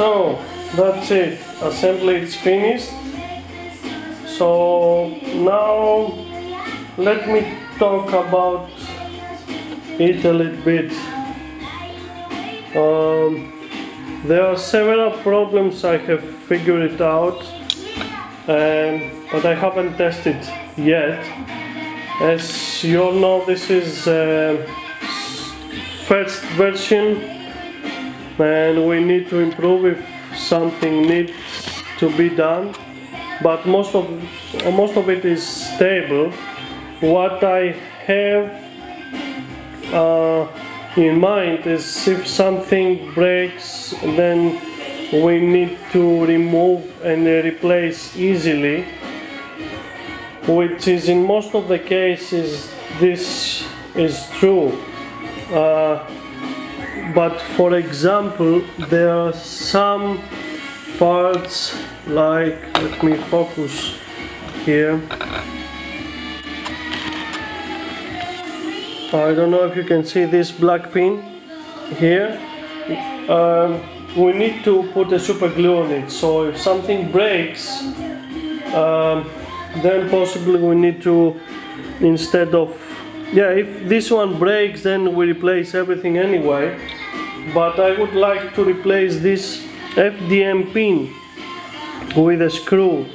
So that's it, assembly is finished. So now let me talk about it a little bit. There are several problems I have figured it out, but I haven't tested yet. As you all know, this is first version and we need to improve if something needs to be done, but most of it is stable. What I have in mind is if something breaks, then we need to remove and replace easily, which is in most of the cases this is true. But for example, there are some parts like, let me focus here. I don't know if you can see this black pin here. We need to put a super glue on it, so if something breaks, then possibly we need to, instead of, if this one breaks, then we replace everything anyway. But I would like to replace this FDM pin with a screw.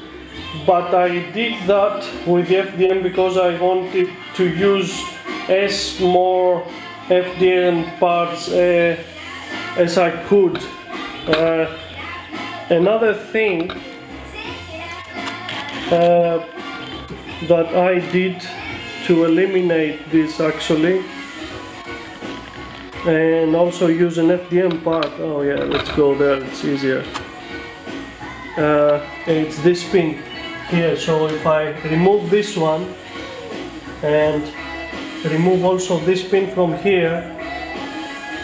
But I did that with the FDM because I wanted to use as more FDM parts as I could. Another thing that I did to eliminate this actually, and also use an FDM part. Oh yeah, let's go there, it's easier. It's this pin here. So if I remove this one and remove also this pin from here,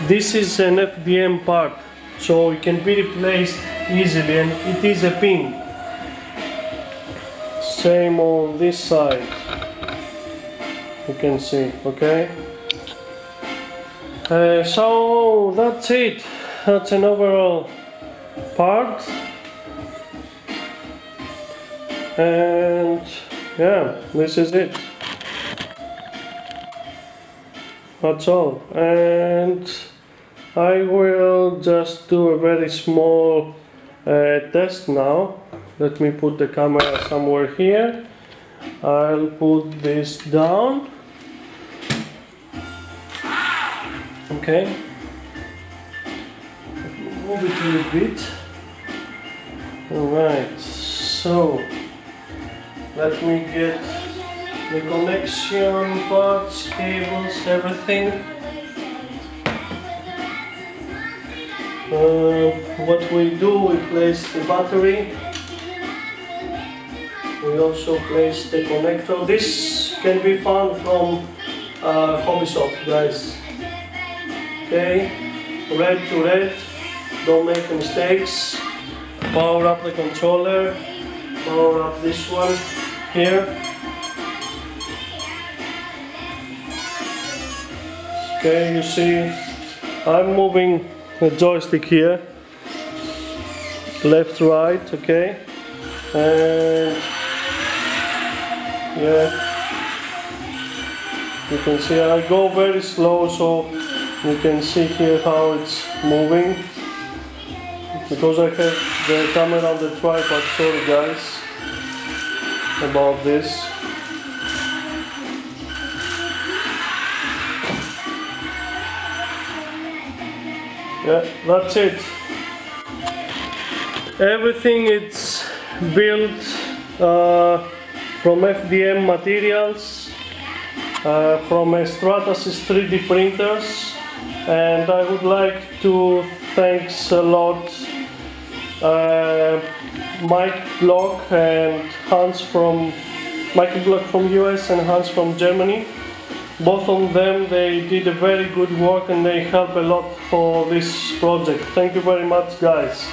this is an FDM part, so it can be replaced easily, and it is a pin. Same on this side, you can see, okay? So that's it, that's an overall part, and yeah, this is it. That's all, and I will just do a very small test now. Let me put the camera somewhere here. I'll put this down. Okay. Move it a little bit. Alright, so let me get the connection parts, cables, everything. What we do, we place the battery. We also place the connector. This can be found from Hobby Shop, guys. Okay, red to red, don't make mistakes. Power up the controller, power up this one here. Okay, you see, I'm moving the joystick here, left, right, okay, and yeah, you can see I go very slow, so you can see here how it's moving, because I have the camera on the tripod. Sorry guys about this. Yeah, that's it. Everything is built from FDM materials, from Stratasys 3D printers, and I would like to thank a lot Mike Block and Hans from Michael Block from US and Hans from Germany. Both of them, they did a very good work and they help a lot for this project. Thank you very much, guys.